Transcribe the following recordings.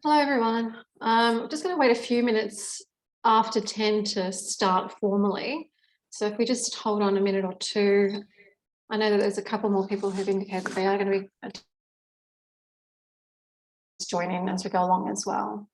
Hello, everyone. I'm just going to wait a few minutes after 10 to start formally. So if we just hold on a minute or two, I know that there's a couple more people who've indicated that they are going to be joining as we go along as well.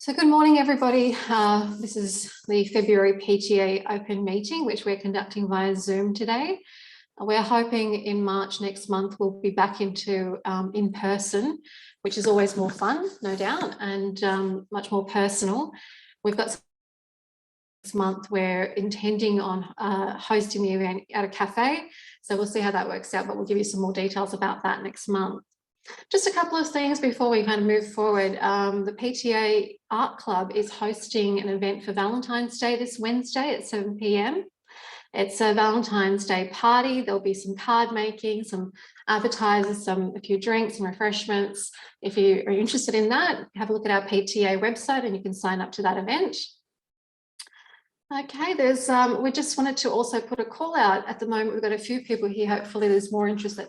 So good morning, everybody. This is the February PTA open meeting, which we're conducting via Zoom today. We're hoping in March next month, we'll be back into in person, which is always more fun, no doubt, and much more personal. We've got this month, we're intending on hosting the event at a cafe. So we'll see how that works out, but we'll give you some more details about that next month. Just a couple of things before we kind of move forward. The PTA Art Club is hosting an event for Valentine's Day this Wednesday at 7 p.m. It's a Valentine's Day party. There'll be some card making, some appetizers, a few drinks and refreshments. If you are interested in that, have a look at our PTA website and you can sign up to that event. Okay, we just wanted to also put a call out. At the moment, we've got a few people here. Hopefully there's more interest that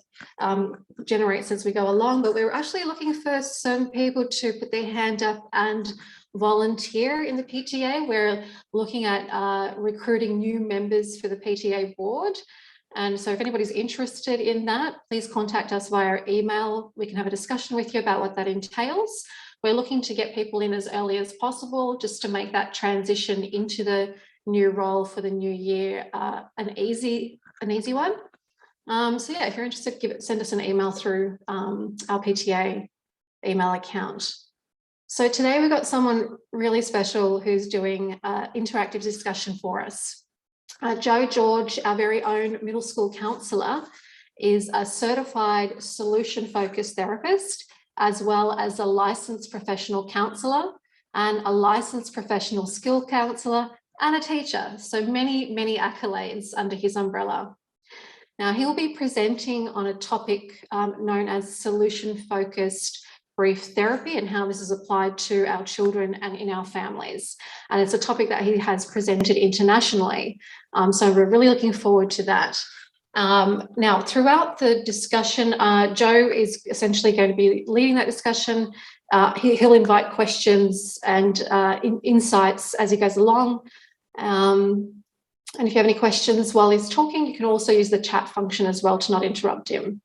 generates as we go along, but we're actually looking for some people to put their hand up and volunteer in the PTA. We're looking at recruiting new members for the PTA board. And so if anybody's interested in that, please contact us via email. We can have a discussion with you about what that entails. We're looking to get people in as early as possible, just to make that transition into the new role for the new year an easy one. So yeah, if you're interested, send us an email through our PTA email account. So today we've got someone really special who's doing interactive discussion for us. Jo George, our very own middle school counsellor, is a certified solution-focused therapist, as well as a licensed professional counsellor and a licensed professional skill counsellor and a teacher. So many, many accolades under his umbrella. Now, he'll be presenting on a topic known as solution-focused brief therapy and how this is applied to our children and in our families. And it's a topic that he has presented internationally. So we're really looking forward to that. Now, throughout the discussion, Joe is essentially going to be leading that discussion. He'll invite questions and insights as he goes along. And if you have any questions while he's talking, you can also use the chat function as well to not interrupt him.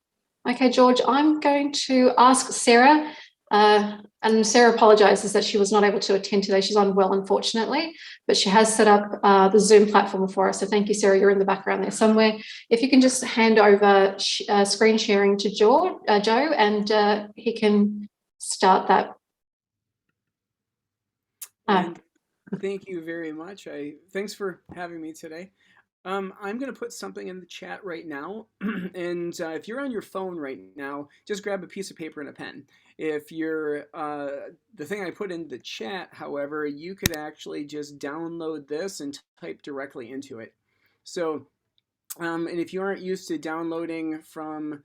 Okay, George, I'm going to ask Sarah, and Sarah apologises that she was not able to attend today. She's unwell, unfortunately, but she has set up the Zoom platform for us. So thank you, Sarah. You're in the background there somewhere. If you can just hand over screen sharing to Joe, and he can start that. Thank you very much. Thanks for having me today. I'm going to put something in the chat right now. And if you're on your phone right now, just grab a piece of paper and a pen. If you're the thing I put in the chat, however, you could actually just download this and type directly into it. So, and if you aren't used to downloading from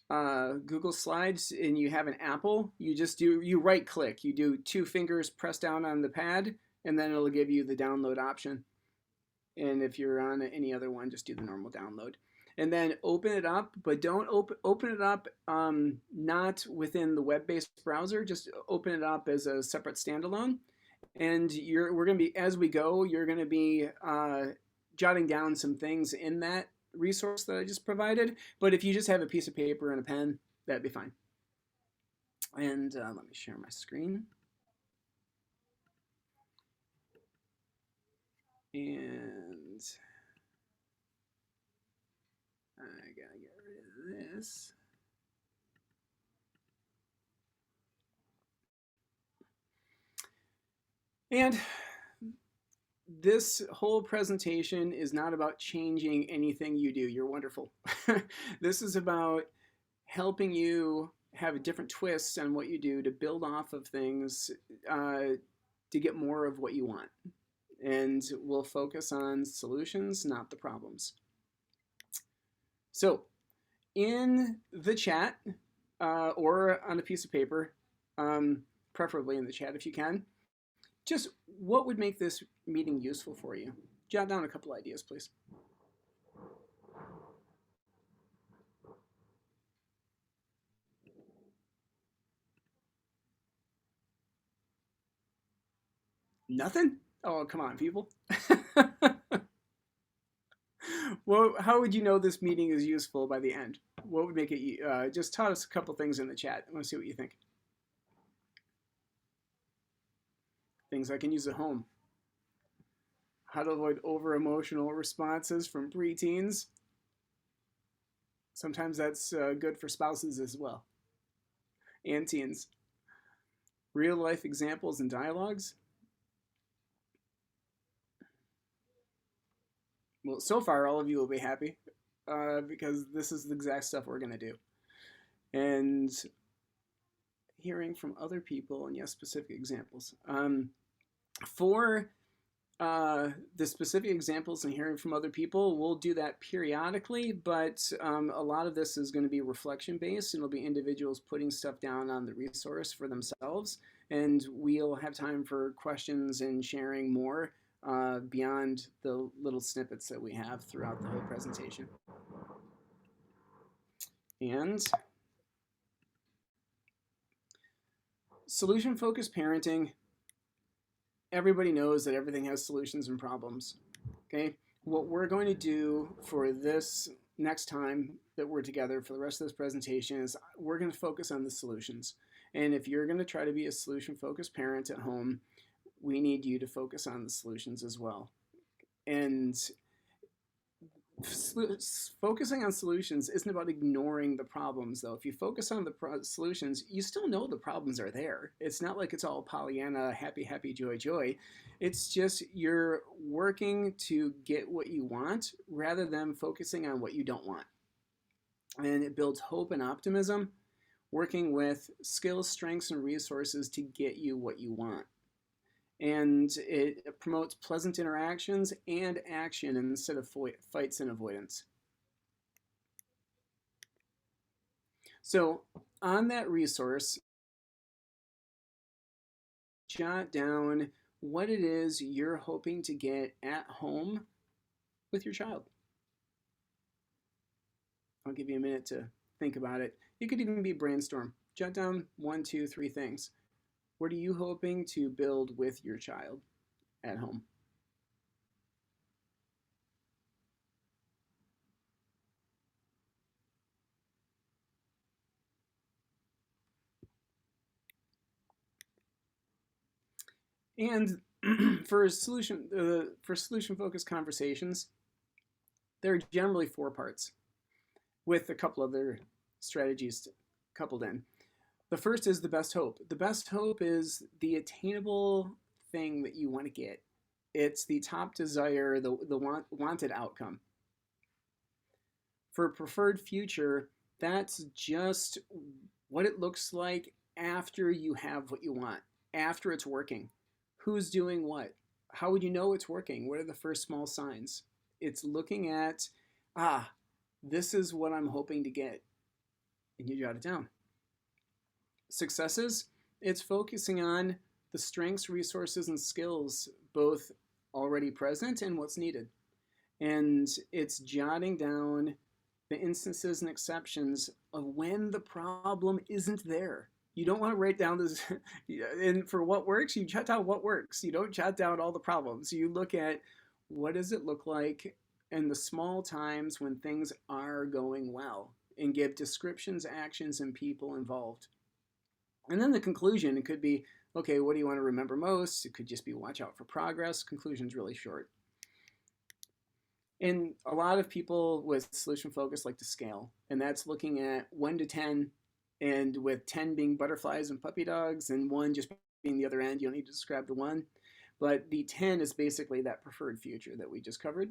Google Slides and you have an Apple, you right click, you do 2 fingers, press down on the pad, and then it'll give you the download option. And if you're on any other one, just do the normal download. And then open it up, but don't open it up not within the web-based browser. Just open it up as a separate standalone. And we're going to be, as we go, you're going to be jotting down some things in that resource that I just provided. But if you just have a piece of paper and a pen, that'd be fine. And let me share my screen. And I gotta get rid of this. And this whole presentation is not about changing anything you do. You're wonderful. This is about helping you have a different twist on what you do to build off of things to get more of what you want. And we'll focus on solutions, not the problems. So in the chat or on a piece of paper, preferably in the chat if you can, just what would make this meeting useful for you? Jot down a couple ideas, please. Nothing? Oh, come on, people. Well, how would you know this meeting is useful by the end? What would make it, just toss us a couple things in the chat. I want to see what you think. Things I can use at home. How to avoid over-emotional responses from preteens. Sometimes that's good for spouses as well. And teens. Real-life examples and dialogues. Well, so far, all of you will be happy because this is the exact stuff we're going to do. And hearing from other people, and yes, specific examples. For the specific examples and hearing from other people, we'll do that periodically, but a lot of this is going to be reflection-based, and it'll be individuals putting stuff down on the resource for themselves, and we'll have time for questions and sharing more beyond the little snippets that we have throughout the whole presentation. And solution-focused parenting, everybody knows that everything has solutions and problems, okay? What we're going to do for this next time that we're together for the rest of this presentation is we're going to focus on the solutions. And if you're going to try to be a solution-focused parent at home, we need you to focus on the solutions as well. And focusing on solutions isn't about ignoring the problems, though. If you focus on the solutions, you still know the problems are there. It's not like it's all Pollyanna, happy, happy, joy, joy. It's just you're working to get what you want rather than focusing on what you don't want. And it builds hope and optimism, working with skills, strengths, and resources to get you what you want. and it promotes pleasant interactions and action instead of fights and avoidance. So on that resource, jot down what it is you're hoping to get at home with your child. I'll give you a minute to think about it. It could even be brainstorm. Jot down 1, 2, 3 things. What are you hoping to build with your child at home? And for solution focused conversations, there are generally 4 parts with a couple other strategies coupled in. The first is the best hope. The best hope is the attainable thing that you want to get. It's the top desire, the wanted outcome. For preferred future, that's just what it looks like after you have what you want, after it's working. Who's doing what? How would you know it's working? What are the first small signs? It's looking at, this is what I'm hoping to get, and you jot it down. Successes, it's focusing on the strengths, resources, and skills, both already present and what's needed. And it's jotting down the instances and exceptions of when the problem isn't there. You don't want to write down this, and for what works, you jot down what works. You don't jot down all the problems. You look at what does it look like in the small times when things are going well, and give descriptions, actions, and people involved. And then the conclusion, it could be, okay, what do you want to remember most? It could just be watch out for progress. Conclusion's really short. And a lot of people with solution focus like to scale, and that's looking at 1 to 10, and with 10 being butterflies and puppy dogs, and 1 just being the other end. You don't need to describe the 1. But the 10 is basically that preferred future that we just covered.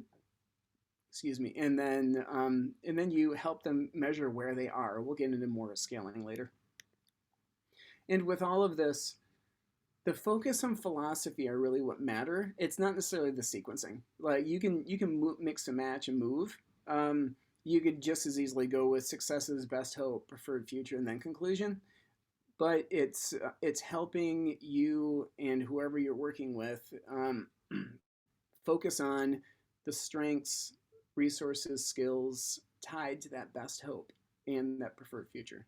Excuse me. And then you help them measure where they are. We'll get into more scaling later. And with all of this, the focus and philosophy are really what matter. It's not necessarily the sequencing. Like you can mix and match and move. You could just as easily go with successes, best hope, preferred future, and then conclusion. But it's helping you and whoever you're working with focus on the strengths, resources, skills tied to that best hope and that preferred future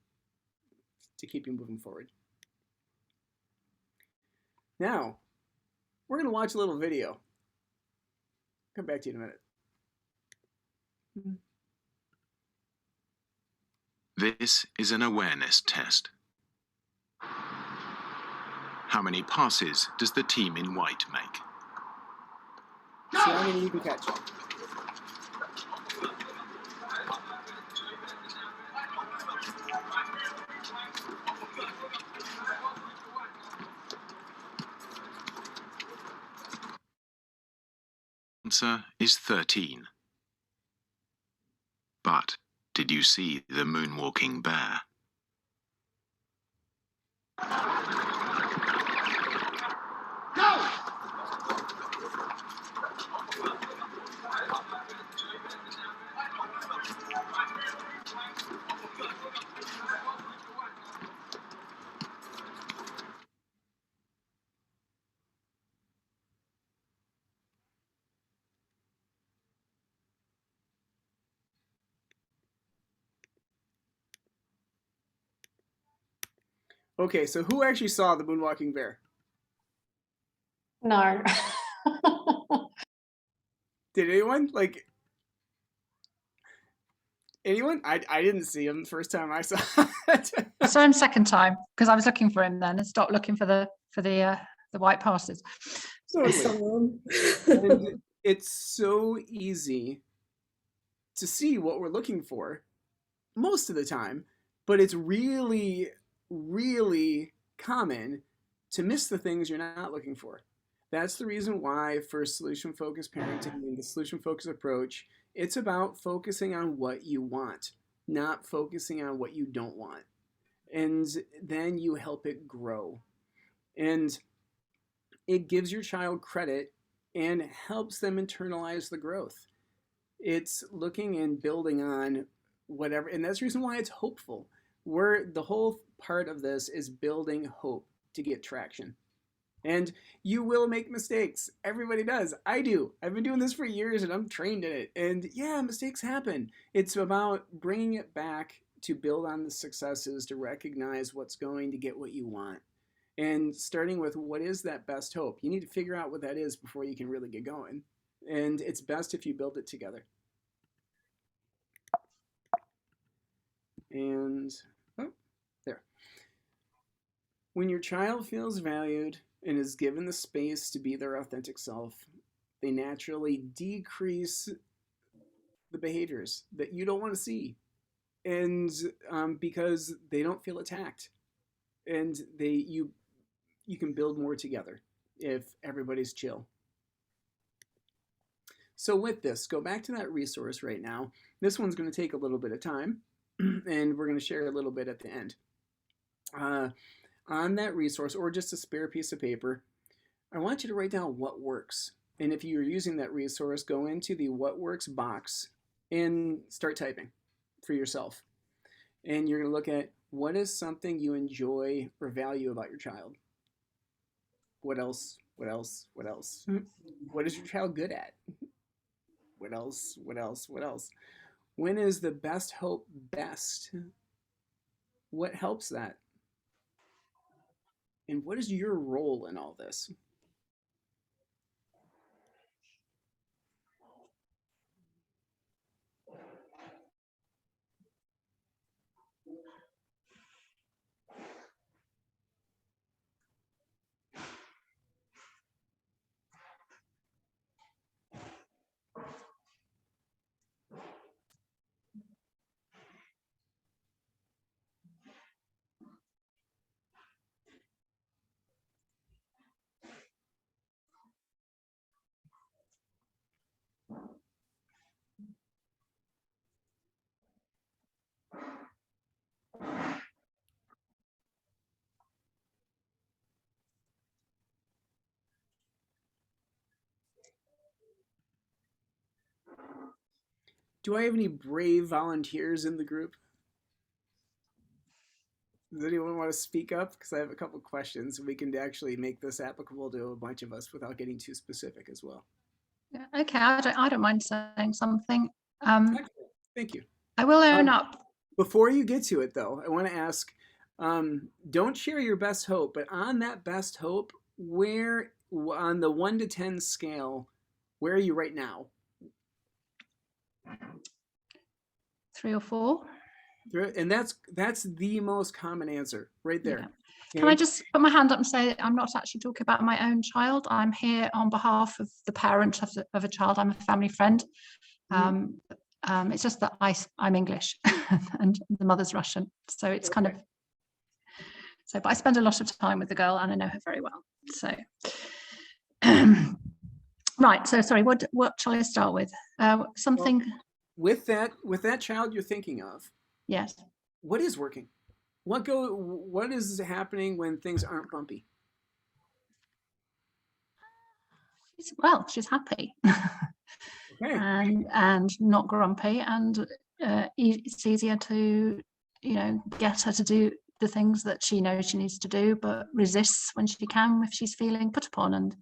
to keep you moving forward. Now, we're going to watch a little video. Come back to you in a minute. This is an awareness test. How many passes does the team in white make? See how many you can catch. Answer is 13. But did you see the moonwalking bear? Okay, so who actually saw the moonwalking bear? No. Did anyone? Like, anyone? I didn't see him the first time I saw it. I saw him second time because I was looking for him then and stopped looking for the white passes. Totally. And it's so easy to see what we're looking for most of the time, but it's really, really common to miss the things you're not looking for. That's the reason why for solution-focused parenting and the solution-focused approach, it's about focusing on what you want, not focusing on what you don't want. And then you help it grow. And it gives your child credit and helps them internalize the growth. It's looking and building on whatever, and that's the reason why it's hopeful. The whole part of this is building hope to get traction. And you will make mistakes. Everybody does. I do. I've been doing this for years and I'm trained in it. And yeah, mistakes happen. It's about bringing it back to build on the successes, to recognize what's going to get what you want. And starting with what is that best hope? You need to figure out what that is before you can really get going. And it's best if you build it together. And there. When your child feels valued and is given the space to be their authentic self, they naturally decrease the behaviors that you don't want to see. And because they don't feel attacked. And you can build more together if everybody's chill. So with this, go back to that resource right now. This one's going to take a little bit of time, and we're going to share a little bit at the end. On that resource, or just a spare piece of paper, I want you to write down what works. And if you're using that resource, go into the what works box and start typing for yourself. And you're going to look at what is something you enjoy or value about your child. What else? What else? What else? What is your child good at? What else? What else? What else? When is the best hope best? What helps that? And what is your role in all this? Do I have any brave volunteers in the group? Does anyone want to speak up? Because I have a couple questions. We can actually make this applicable to a bunch of us without getting too specific as well. Yeah, okay, I don't mind saying something. Excellent. Thank you. I will own up. Before you get to it, though, I want to ask, don't share your best hope, but on that best hope, where on the 1 to 10 scale, where are you right now? 3 or 4. And that's the most common answer right there. Yeah. Okay? Can I just put my hand up and say I'm not actually talking about my own child. I'm here on behalf of the parent of a child. I'm a family friend. It's just that I'm English and the mother's Russian. So it's kind of, but I spend a lot of time with the girl and I know her very well. So, right. So sorry, what shall I start with? Something. Well, with that child you're thinking of. Yes. What is working? What is happening when things aren't bumpy? She's happy. Okay. and not grumpy, and it's easier to get her to do the things that she knows she needs to do, but resists when she can if she's feeling put upon and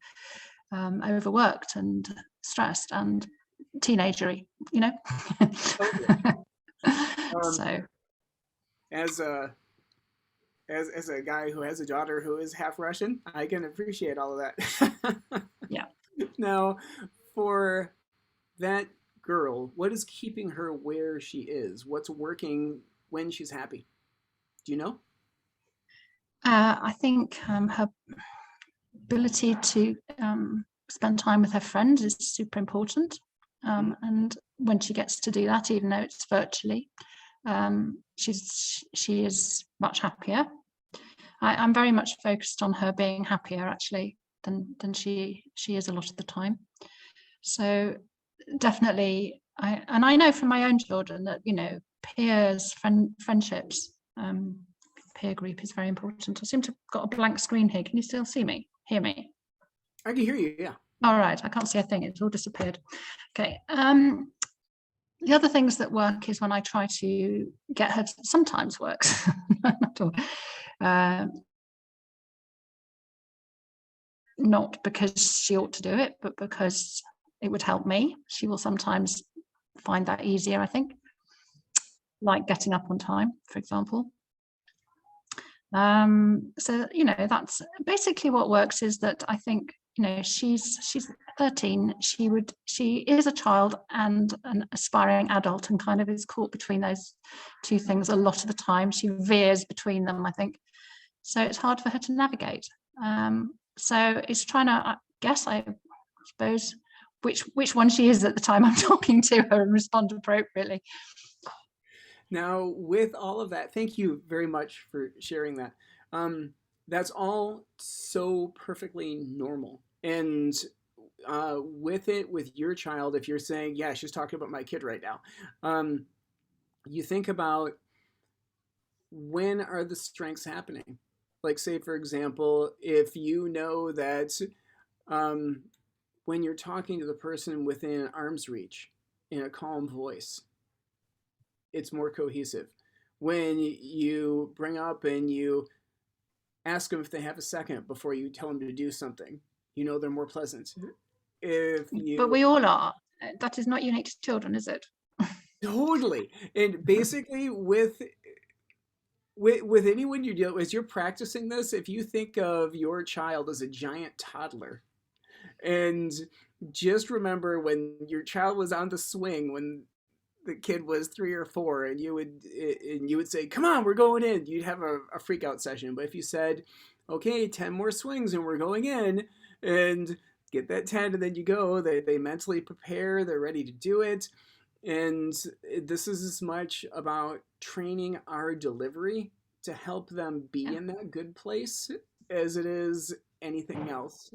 overworked and stressed and teenagery, So as a guy who has a daughter who is half Russian, I can appreciate all of that. Yeah. Now, for that girl, what is keeping her where she is? What's working when she's happy? Do you know? I think her ability to spend time with her friends is super important. And when she gets to do that, even though it's virtually, she is much happier. I'm very much focused on her being happier actually than she is a lot of the time. So definitely, I know from my own children that peers, friendships, peer group is very important. I seem to have got a blank screen here. Can you still see me? Hear me? I can hear you, yeah. All right, I can't see a thing, it's all disappeared. Okay. The other things that work is when I try to get her, sometimes works, not all. Not because she ought to do it, but because it would help me. She will sometimes find that easier, I think, like getting up on time, for example. So, you know, that's basically what works, is that I think, you know, she's 13, she is a child and an aspiring adult, and kind of is caught between those two things a lot of the time. She veers between them, I think. So it's hard for her to navigate. So it's trying to, I suppose, which one she is at the time I'm talking to her and respond appropriately. Now, with all of that, thank you very much for sharing that. That's all so perfectly normal. And with your child, if you're saying, yeah, she's talking about my kid right now, you think about, when are the strengths happening? Like, say, for example, if you know that when you're talking to the person within arm's reach in a calm voice, it's more cohesive. When you bring up and you ask them if they have a second before you tell them to do something, you know they're more pleasant. But we all are. That is not unique to children, is it? Totally. And basically, with anyone you deal with, as you're practicing this, if you think of your child as a giant toddler, and just remember when your child was on the swing when the kid was 3 or 4, and you would say, come on, we're going in, you'd have a freak out session. But if you said, okay, 10 more swings and we're going in, and get that 10, and then you go, they mentally prepare, they're ready to do it. And this is as much about training our delivery to help them be in that good place as it is anything else.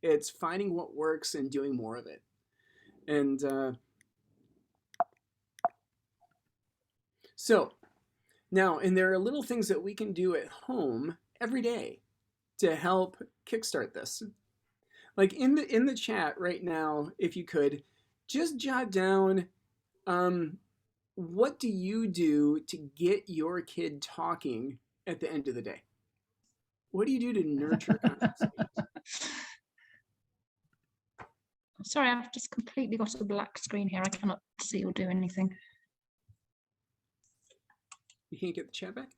It's finding what works and doing more of it. And so now, and there are little things that we can do at home every day to help kickstart this. Like in the chat right now, if you could just jot down, what do you do to get your kid talking at the end of the day? What do you do to nurture conversation? Sorry, I've just completely got a black screen here. I cannot see or do anything. You can't get the chat back?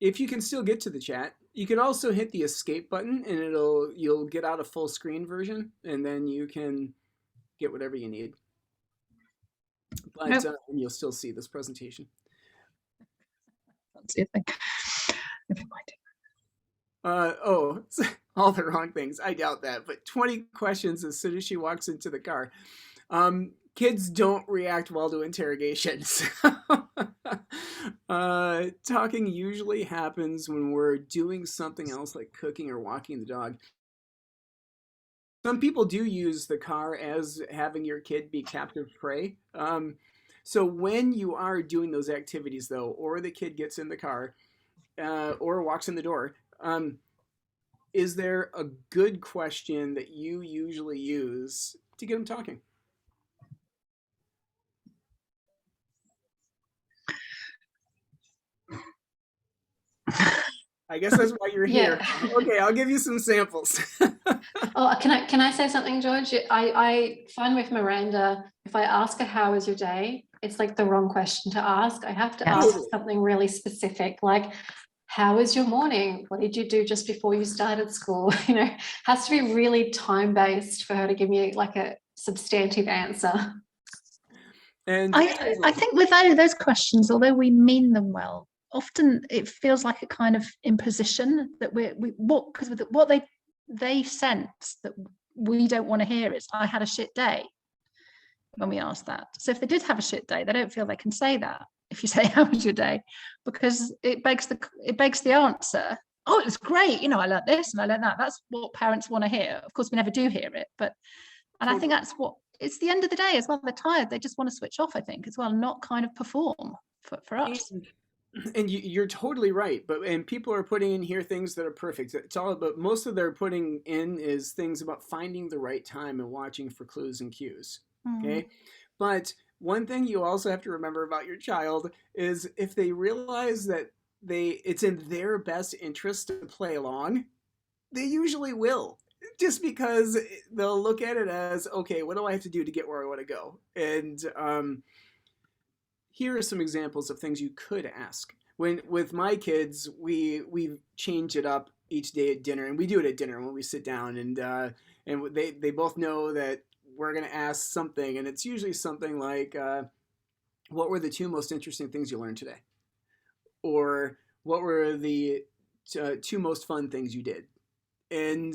If you can still get to the chat, you could also hit the escape button, and you'll get out a full screen version, and then you can get whatever you need. But Nope. you'll still see this presentation. Can't see a thing. Never mind. Oh, all the wrong things. I doubt that. But 20 questions as soon as she walks into the car. Kids don't react well to interrogations. Talking usually happens when we're doing something else like cooking or walking the dog. Some people do use the car as having your kid be captive prey. So when you are doing those activities, though, or the kid gets in the car or walks in the door, is there a good question that you usually use to get them talking? I guess that's why you're here. Okay, I'll give you some samples. Oh, can I say something, George? I find with Miranda, if I ask her how was your day, it's like the wrong question to ask. I have to ask something really specific, like how was your morning? What did you do just before you started school? You know, has to be really time-based for her to give me like a substantive answer. And I think with those questions, although we mean them well, often it feels like a kind of imposition that because what they sense that we don't want to hear is, I had a shit day, when we ask that. So if they did have a shit day, they don't feel they can say that if you say, how was your day? Because it begs the answer, oh, it was great, you know, I learned this and I learned that. That's what parents want to hear. Of course, we never do hear it, but I think that's what, it's the end of the day as well. They're tired, they just want to switch off, I think, as well, not kind of perform for us. And you're totally right. And people are putting in here things that are perfect. It's all about, most of their putting in is things about finding the right time and watching for clues and cues. Okay. But one thing you also have to remember about your child is if they realize that it's in their best interest to play along, they usually will. Just because they'll look at it as, okay, what do I have to do to get where I want to go? And here are some examples of things you could ask. When with my kids, we change it up each day at dinner, and we do it at dinner when we sit down, and they both know that we're going to ask something, and it's usually something like, what were the two most interesting things you learned today? Or what were the two most fun things you did? And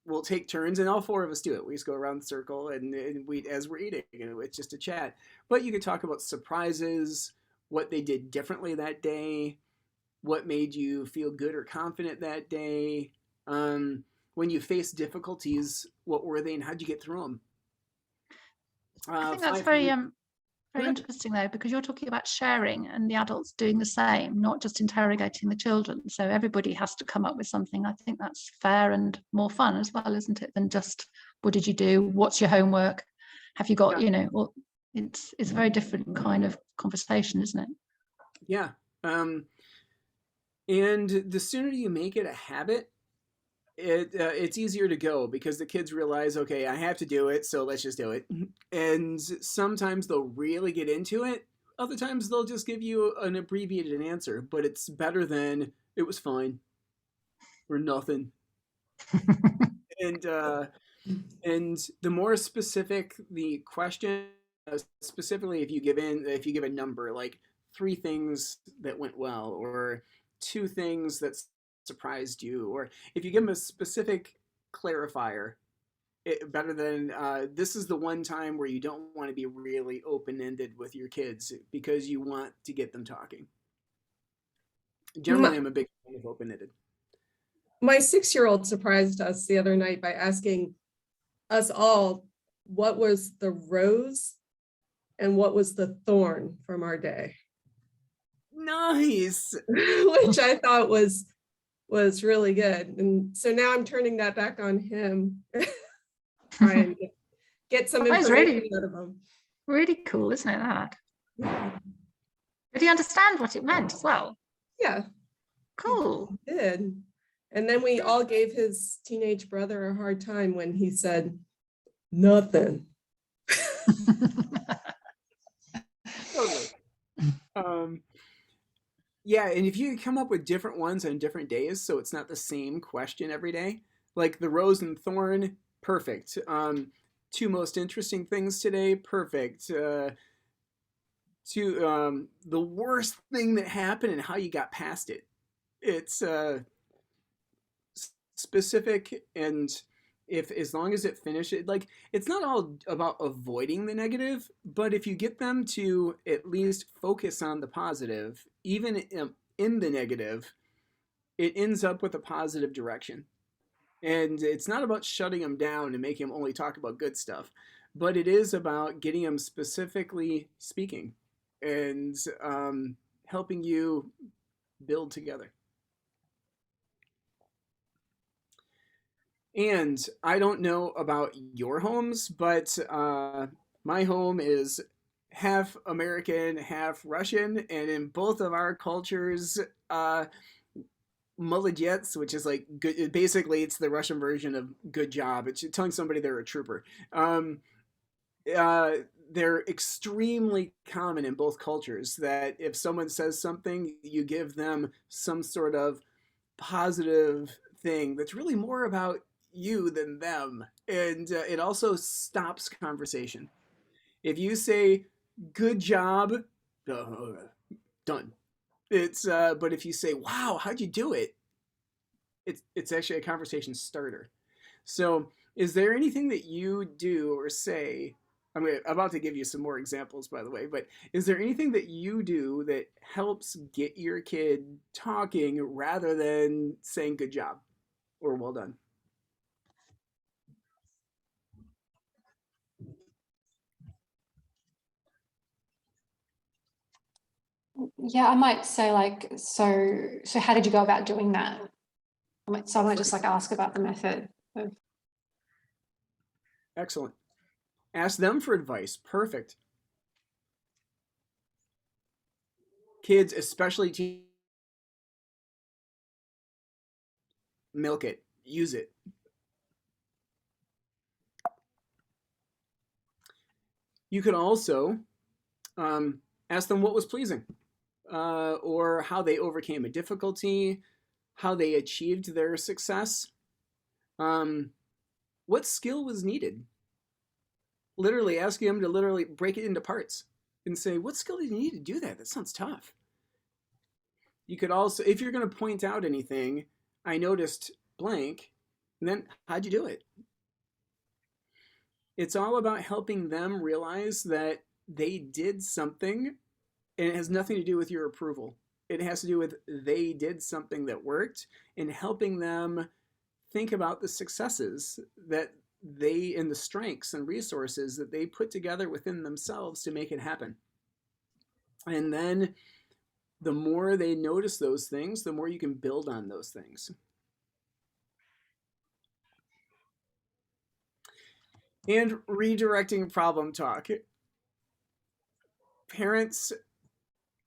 we'll take turns, and all four of us do it. We just go around the circle, and we, as we're eating, and it's just a chat. But you could talk about surprises, what they did differently that day, what made you feel good or confident that day. When you faced difficulties, what were they, and how'd you get through them? I think that's very interesting though, because you're talking about sharing and the adults doing the same, not just interrogating the children. So everybody has to come up with something. I think that's fair and more fun as well, isn't it? Than just, what did you do? What's your homework? Have you got, well, it's a very different kind of conversation, isn't it? Yeah. And the sooner you make it a habit, it's easier to go, because the kids realize, okay, I have to do it, so let's just do it. And sometimes they'll really get into it. Other times they'll just give you an abbreviated answer, but it's better than it was fine or nothing. and the more specific the question, specifically if you give a number like 3 things that went well, or 2 things that surprised you, or if you give them a specific clarifier, better than this is the one time where you don't want to be really open-ended with your kids, because you want to get them talking. Generally, I'm a big fan of open-ended. My 6-year-old surprised us the other night by asking us all what was the rose and what was the thorn from our day. Nice. Which I thought was really good. And so now I'm turning that back on him, trying to get some information out of him. Really cool, isn't it, that? Did he understand what it meant as well? Yeah. Cool. He did. And then we all gave his teenage brother a hard time when he said nothing. Totally. Yeah, and if you come up with different ones on different days, so it's not the same question every day, like the rose and thorn, perfect. 2 most interesting things today, perfect. The worst thing that happened and how you got past it. It's specific, and if as long as it finishes, like, it's not all about avoiding the negative, but if you get them to at least focus on the positive, even in the negative, it ends up with a positive direction. And it's not about shutting them down and making them only talk about good stuff, but it is about getting them specifically speaking and helping you build together. And I don't know about your homes, but my home is half American, half Russian, and in both of our cultures, молодец, which is like good. Basically, it's the Russian version of good job. It's telling somebody they're a trooper. They're extremely common in both cultures, that if someone says something, you give them some sort of positive thing that's really more about you than them. And it also stops conversation. If you say, good job, done. It's but if you say, wow, how'd you do it? It's actually a conversation starter. So is there anything that you do or say? I'm about to give you some more examples, by the way, but is there anything that you do that helps get your kid talking rather than saying good job or well done? Yeah, I might say like, so how did you go about doing that? I might just like ask about the method of, Excellent. Ask them for advice. Perfect. Kids, especially milk it, use it. You could also ask them what was pleasing, or how they overcame a difficulty, how they achieved their success, what skill was needed. Literally asking them to literally break it into parts and say, what skill did you need to do that? That sounds tough. You could also, if you're going to point out anything, I noticed blank, and then how'd you do it? It's all about helping them realize that they did something, and it has nothing to do with your approval. It has to do with they did something that worked, and helping them think about the successes that they, and the strengths and resources that they put together within themselves to make it happen. And then the more they notice those things, the more you can build on those things. And redirecting problem talk. Parents,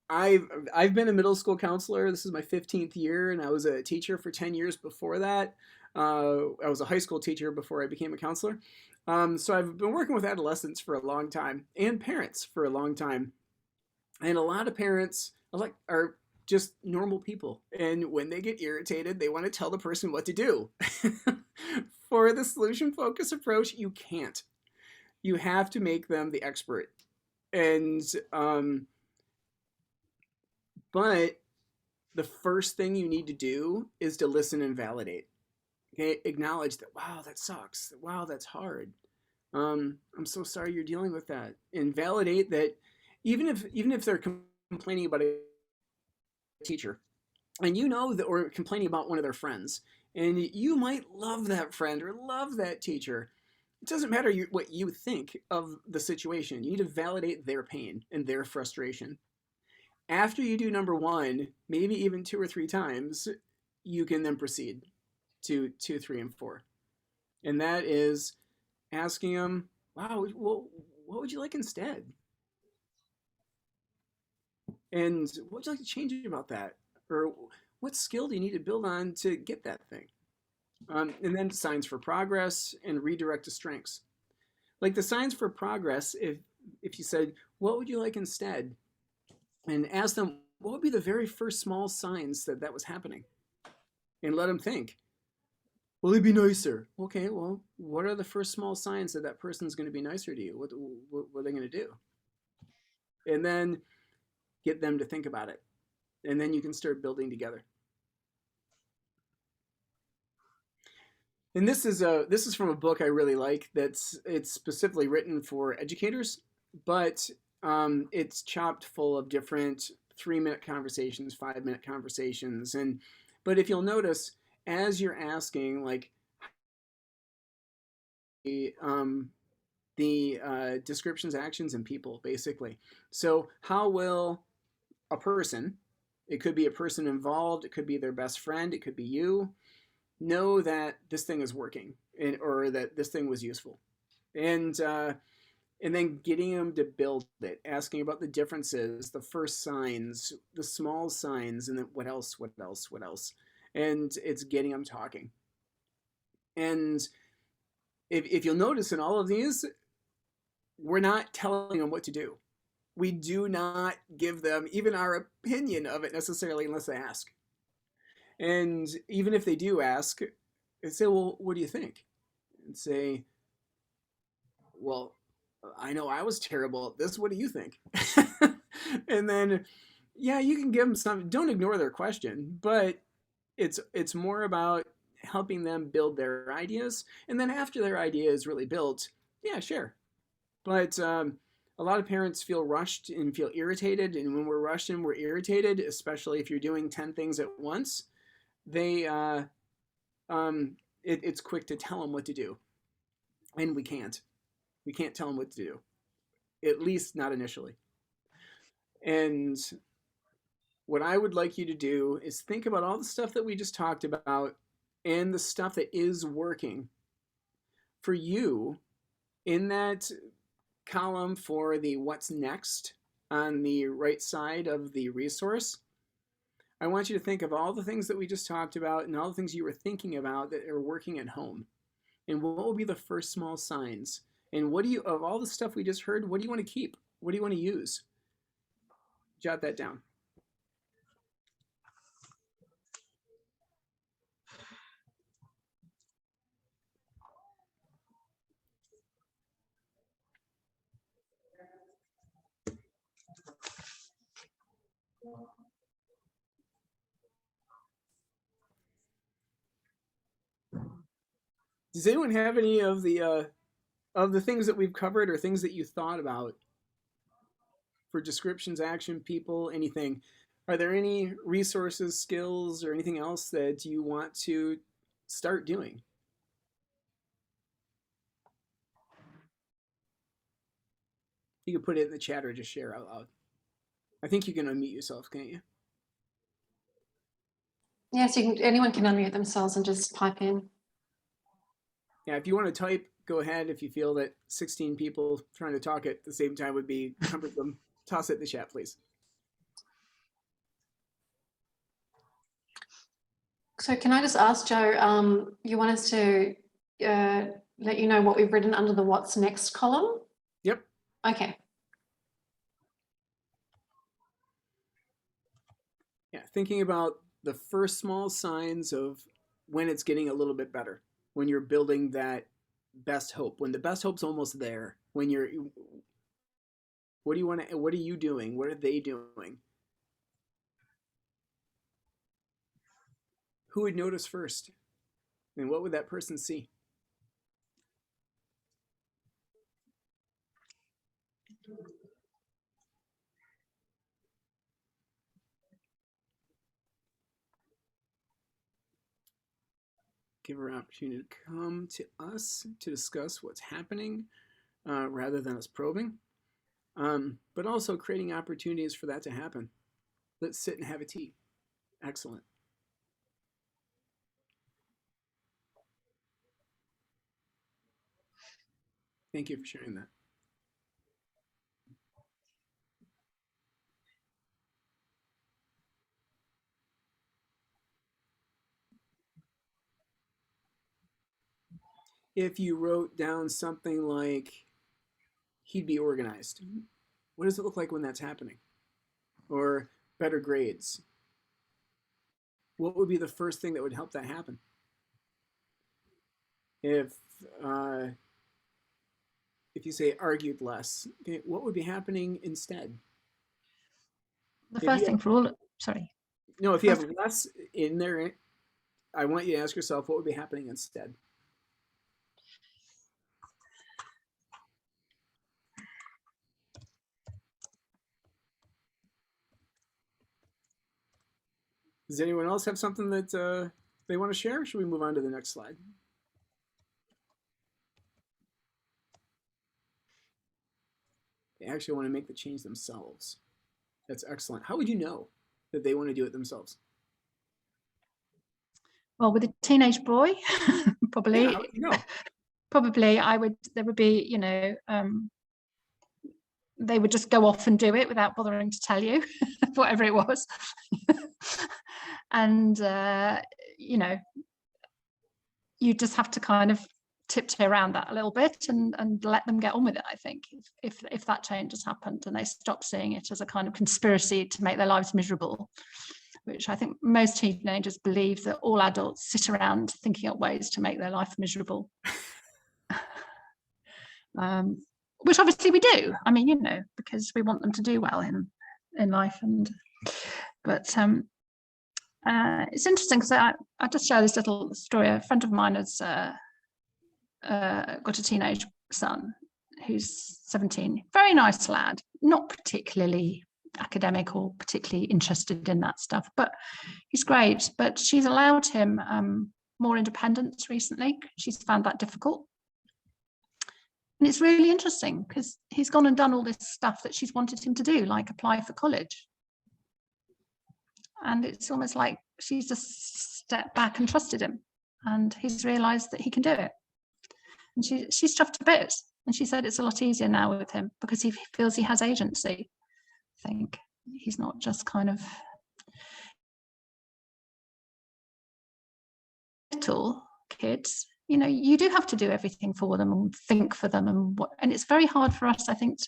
I've been a middle school counselor. This is my 15th year, and I was a teacher for 10 years before that. I was a high school teacher before I became a counselor. So I've been working with adolescents for a long time, and parents for a long time. And a lot of parents are just normal people. And when they get irritated, they want to tell the person what to do. For the solution focused approach, you can't. You have to make them the expert. And but the first thing you need to do is to listen and validate. Okay, acknowledge that, wow, that sucks. Wow, that's hard. I'm so sorry you're dealing with that. And validate that even if they're complaining about a teacher, and you know that, or complaining about one of their friends, and you might love that friend or love that teacher, it doesn't matter what you think of the situation. You need to validate their pain and their frustration. After you do number one, maybe even 2 or 3 times, you can then proceed to 2, 3, and 4. And that is asking them, wow, well, what would you like instead? And what would you like to change about that? Or what skill do you need to build on to get that thing? And then signs for progress and redirect to strengths. Like the signs for progress, if you said, what would you like instead? And ask them, what would be the very first small signs that that was happening? And let them think. Will they be nicer? Okay, well, what are the first small signs that that person's going to be nicer to you? What are they going to do? And then get them to think about it. And then you can start building together. And this is from a book I really like. It's specifically written for educators, but it's chopped full of different 3-minute conversations, 5-minute conversations, but if you'll notice, as you're asking, like the descriptions, actions, and people, basically. So how will a person, it could be a person involved, it could be their best friend, it could be you, know that this thing is working, or that this thing was useful, and then getting them to build it, asking about the differences, the first signs, the small signs, and then what else, and it's getting them talking. And if you'll notice in all of these, we're not telling them what to do. We do not give them even our opinion of it necessarily unless they ask. And even if they do ask, they say, well, what do you think? And say, well, I know I was terrible at this. What do you think? And then, yeah, you can give them some, don't ignore their question, but it's more about helping them build their ideas. And then after their idea is really built, yeah, share. But a lot of parents feel rushed and feel irritated. And when we're rushed and we're irritated, especially if you're doing 10 things at once, it's quick to tell them what to do. And we can't tell them what to do, at least not initially. And what I would like you to do is think about all the stuff that we just talked about and the stuff that is working for you in that column for the what's next on the right side of the resource. I want you to think of all the things that we just talked about and all the things you were thinking about that are working at home. And what will be the first small signs? And what do you, of all the stuff we just heard, what do you want to keep? What do you want to use? Jot that down. Does anyone have any of the things that we've covered or things that you thought about for descriptions, action, people, anything? Are there any resources, skills, or anything else that you want to start doing? You can put it in the chat or just share out loud. I think you can unmute yourself, can't you? Yes, you can, anyone can unmute themselves and just pipe in. Yeah, if you want to type, go ahead. If you feel that 16 people trying to talk at the same time would be cumbersome, toss it in the chat, please. So can I just ask, Joe, you want us to let you know what we've written under the what's next column? Yep. Okay. Yeah, thinking about the first small signs of when it's getting a little bit better, when you're building that best hope, when the best hope's almost there, when you're, what do you want to, what are you doing? What are they doing? Who would notice first? And what would that person see? Give her an opportunity to come to us to discuss what's happening rather than us probing, but also creating opportunities for that to happen. Let's sit and have a tea. Excellent. Thank you for sharing that. If you wrote down something like, he'd be organized, what does it look like when that's happening? Or better grades. What would be the first thing that would help that happen? If you say argued less, okay, what would be happening instead? The first thing for all, sorry. No, if you have less in there, I want you to ask yourself, what would be happening instead? Does anyone else have something that they want to share? Or should we move on to the next slide? They actually want to make the change themselves. That's excellent. How would you know that they want to do it themselves? Well, with a teenage boy, probably, Yeah, how would you know? probably there would be, you know, they would just go off and do it without bothering to tell you, whatever it was. And, you know, you just have to kind of tiptoe around that a little bit and let them get on with it, I think, if that change has happened and they stop seeing it as a kind of conspiracy to make their lives miserable, which I think most teenagers believe that all adults sit around thinking up ways to make their life miserable. Which obviously we do. I mean, you know, because we want them to do well in life. But it's interesting because I just share this little story. A friend of mine has got a teenage son who's 17. Very nice lad, not particularly academic or particularly interested in that stuff, but he's great. But she's allowed him more independence recently. She's found that difficult. And it's really interesting because he's gone and done all this stuff that she's wanted him to do, like apply for college. And it's almost like she's just stepped back and trusted him. And he's realized that he can do it. And she's chuffed to bits. And she said it's a lot easier now with him because he feels he has agency. I think he's not just kind of little kids. You know, you do have to do everything for them and think for them, and it's very hard for us, I think,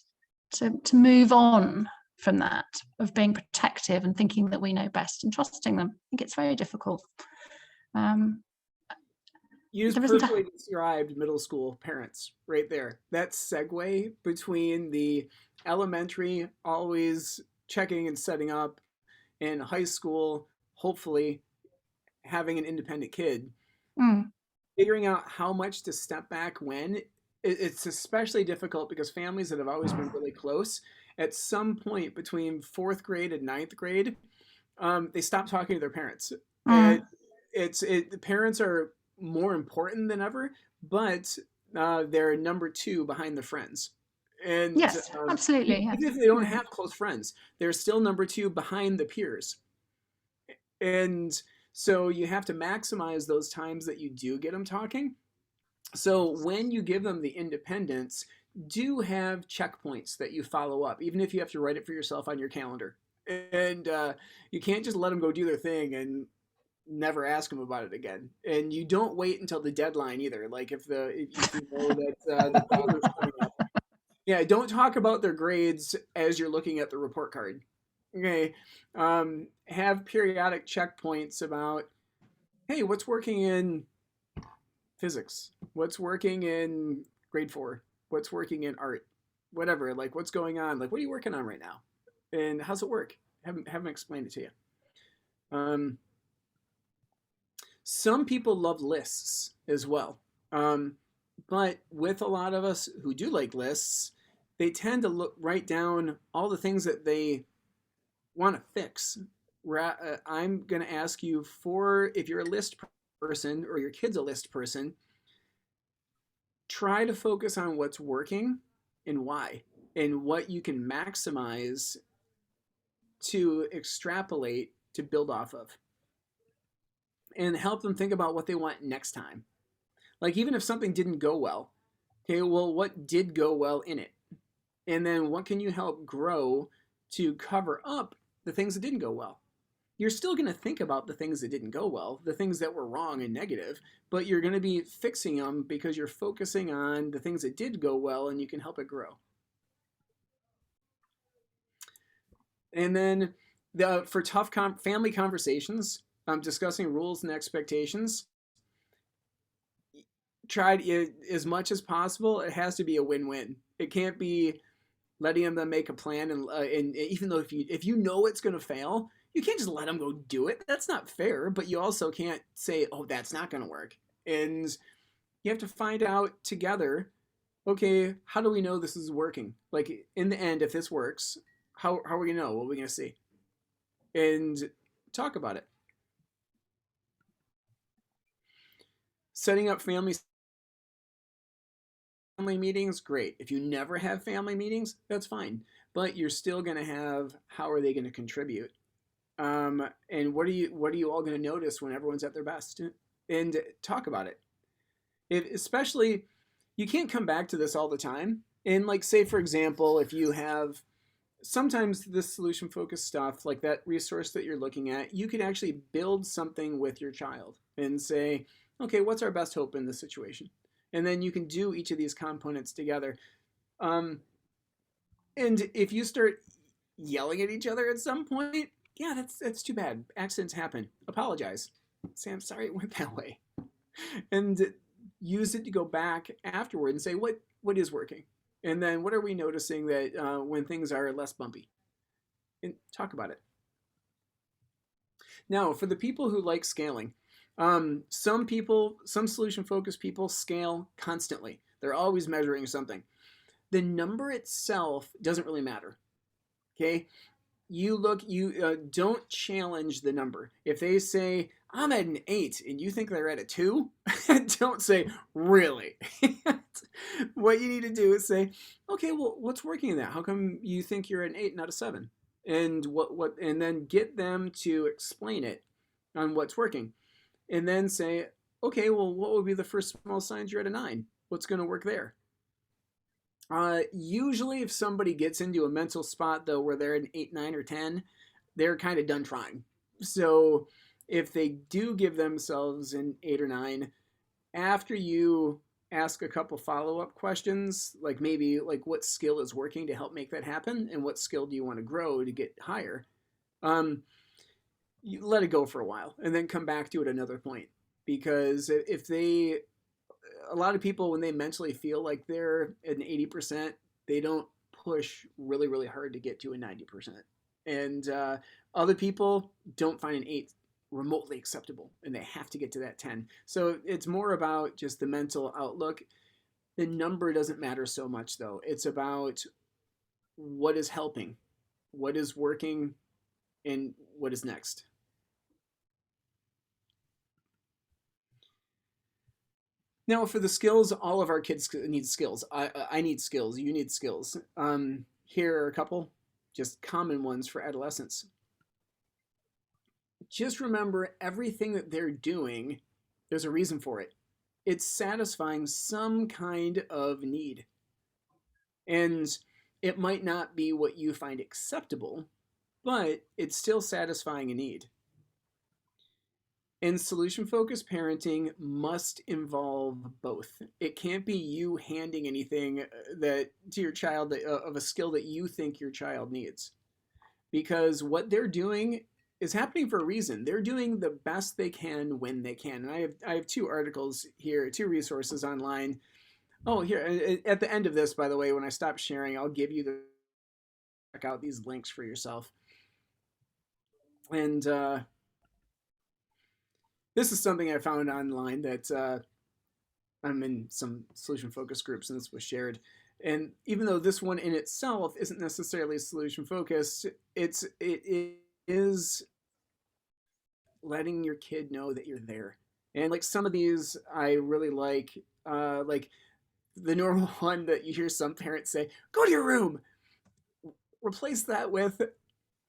to move on from that of being protective and thinking that we know best and trusting them. I think it's very difficult. You just perfectly described middle school parents right there. That segue between the elementary, always checking and setting up, and high school, hopefully having an independent kid. Figuring out how much to step back when, it's especially difficult because families that have always been really close, at some point between 4th grade and 9th grade, they stop talking to their parents. The parents are more important than ever, but they're number 2 behind the friends. And yes, absolutely. Even if they don't have close friends, they're still number 2 behind the peers. And so you have to maximize those times that you do get them talking. So when you give them the independence, do have checkpoints that you follow up, even if you have to write it for yourself on your calendar. And you can't just let them go do their thing and never ask them about it again. And you don't wait until the deadline either. Like if you know that the paper's coming up. Yeah, don't talk about their grades as you're looking at the report card. Okay, have periodic checkpoints about, hey, what's working in physics? What's working in grade 4? What's working in art? Whatever, like what's going on? Like, what are you working on right now? And how's it work? Have them explain it to you. Some people love lists as well. But with a lot of us who do like lists, they tend to write down all the things that they want to fix. I'm going to ask you if you're a list person or your kid's a list person, try to focus on what's working and why, and what you can maximize to extrapolate to build off of, and help them think about what they want next time. Like even if something didn't go well, okay, well, what did go well in it? And then what can you help grow to cover up the things that didn't go well? You're still going to think about the things that didn't go well, the things that were wrong and negative, but you're going to be fixing them because you're focusing on the things that did go well and you can help it grow. And then for tough family conversations, discussing rules and expectations, try as much as possible. It has to be a win-win. It can't be letting them make a plan, and even though if you know it's going to fail, you can't just let them go do it. That's not fair. But you also can't say, "Oh, that's not going to work." And you have to find out together. Okay, how do we know this is working? Like in the end, if this works, how are we going to know? What are we going to see? And talk about it. Setting up family meetings, great. If you never have family meetings, that's fine. But you're still going to have, how are they going to contribute? And what are you all going to notice when everyone's at their best? And talk about it. Especially, you can't come back to this all the time. And like, say, for example, if you have sometimes this solution focused stuff, like that resource that you're looking at, you can actually build something with your child and say, okay, what's our best hope in this situation? And then you can do each of these components together. And if you start yelling at each other at some point, yeah, that's too bad. Accidents happen. Apologize. Say, I'm sorry it went that way. And use it to go back afterward and say, what is working? And then what are we noticing that when things are less bumpy? And talk about it. Now, for the people who like scaling, some solution-focused people scale constantly. They're always measuring something. The number itself doesn't really matter. Okay? You don't challenge the number. If they say, I'm at an 8 and you think they're at a 2, don't say, really? What you need to do is say, okay, well, what's working in that? How come you think you're an 8, not a 7? and and then get them to explain it on what's working, and then say, okay, well, what would be the first small signs you're at a 9? What's going to work there? Usually if somebody gets into a mental spot though where they're an 8, 9, or 10, they're kind of done trying. So if they do give themselves an 8 or 9, after you ask a couple follow-up questions, like maybe like what skill is working to help make that happen, and what skill do you want to grow to get higher, you let it go for a while and then come back to it another point. Because if they, a lot of people, when they mentally feel like they're at an 80%, they don't push really, really hard to get to a 90%. And other people don't find an 8 remotely acceptable, and they have to get to that 10. So it's more about just the mental outlook. The number doesn't matter so much, though. It's about what is helping, what is working, and what is next. Now, for the skills, all of our kids need skills. I need skills. You need skills. Here are a couple just common ones for adolescents. Just remember, everything that they're doing, there's a reason for it. It's satisfying some kind of need. And it might not be what you find acceptable, but it's still satisfying a need. And solution-focused parenting must involve both. It can't be you handing anything that to your child of a skill that you think your child needs. Because what they're doing is happening for a reason. They're doing the best they can when they can. And I have 2 articles here, 2 resources online. Oh, here, at the end of this, by the way, when I stop sharing, I'll give you check out these links for yourself. And this is something I found online that I'm in some solution focused groups, and this was shared. And even though this one in itself isn't necessarily solution focused, it is letting your kid know that you're there. And like some of these I really like the normal one that you hear some parents say, go to your room. Replace that with,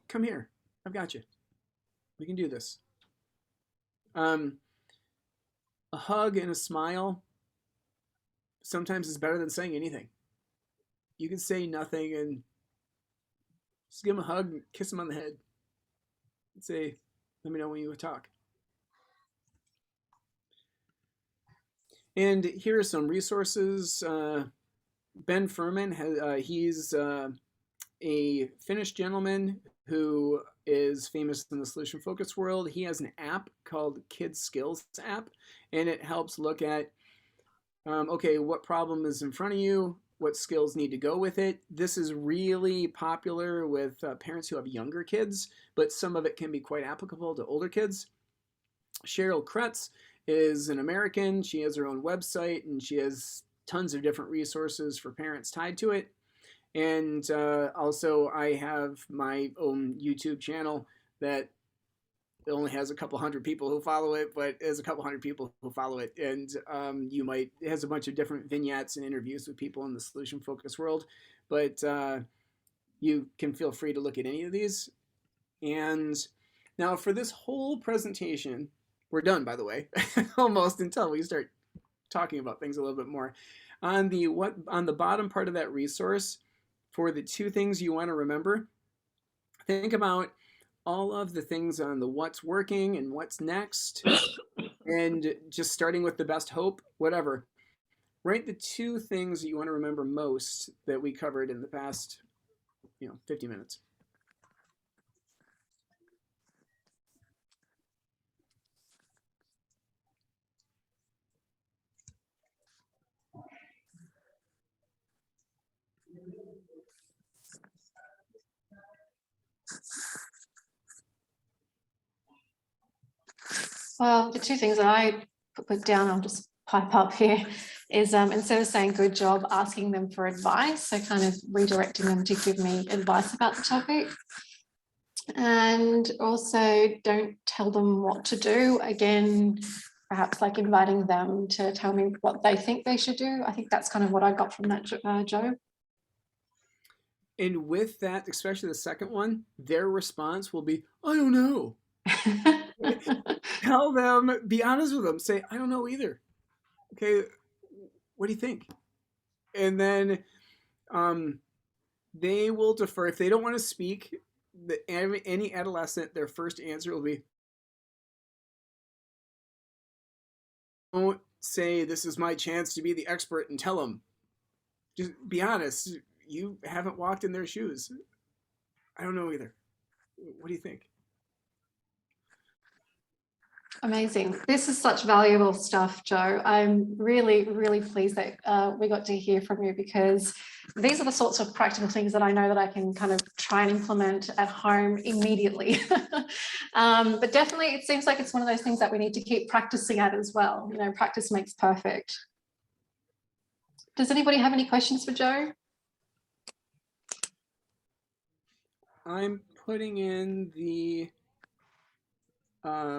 come here, I've got you. We can do this. A hug and a smile sometimes is better than saying anything. You can say nothing and just give them a hug and kiss them on the head and say, let me know when you talk. And here are some resources. Ben Furman, he's a Finnish gentleman who is famous in the solution focused world. He has an app called Kids Skills app, and it helps look at, okay, what problem is in front of you? What skills need to go with it? This is really popular with parents who have younger kids, but some of it can be quite applicable to older kids. Cheryl Kretz is an American. She has her own website, and she has tons of different resources for parents tied to it. And also I have my own YouTube channel that only has a couple hundred people who follow it, but there's a couple hundred people who follow it. And it has a bunch of different vignettes and interviews with people in the solution focused world, but you can feel free to look at any of these. And now for this whole presentation, we're done, by the way, almost, until we start talking about things a little bit more. On the bottom part of that resource, for the 2 things you want to remember, think about all of the things on the what's working and what's next, and just starting with the best hope, whatever. Write the 2 things that you want to remember most that we covered in the past, 50 minutes. Well, the 2 things that I put down, I'll just pipe up here, is instead of saying good job, asking them for advice. So kind of redirecting them to give me advice about the topic. And also don't tell them what to do. Again, perhaps like inviting them to tell me what they think they should do. I think that's kind of what I got from that, Joe. And with that, especially the second one, their response will be, I don't know. Tell them, be honest with them, say, I don't know either. Okay, what do you think? And then they will defer. If they don't want to speak, any adolescent, their first answer will be, don't say this is my chance to be the expert and tell them. Just be honest. You haven't walked in their shoes. I don't know either. What do you think? Amazing. This is such valuable stuff, Joe. I'm really, really pleased that we got to hear from you, because these are the sorts of practical things that I know that I can kind of try and implement at home immediately. But definitely it seems like it's one of those things that we need to keep practicing at as well. You know, practice makes perfect. Does anybody have any questions for Joe? I'm putting in the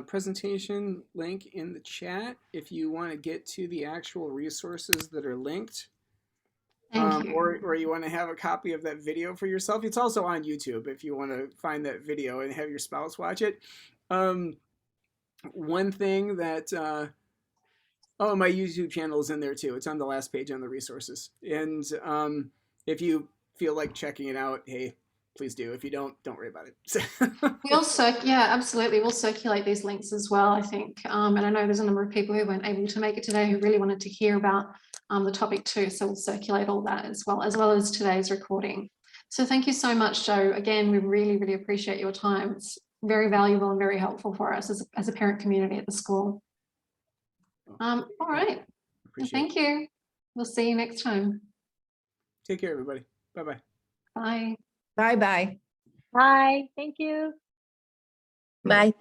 presentation link in the chat if you want to get to the actual resources that are linked. Thank you. Or you want to have a copy of that video for yourself. It's also on YouTube if you want to find that video and have your spouse watch it. One thing that, oh, my YouTube channel is in there too. It's on the last page on the resources. And if you feel like checking it out, hey, please do. If you don't worry about it. We also, yeah, absolutely. We'll circulate these links as well, I think. And I know there's a number of people who weren't able to make it today who really wanted to hear about the topic too. So we'll circulate all that as well as today's recording. So thank you so much, Joe. Again, we really, really appreciate your time. It's very valuable and very helpful for us as a parent community at the school. All right. Thank you. We'll see you next time. Take care, everybody. Bye-bye. Bye. Bye-bye. Bye. Thank you. Bye. Thank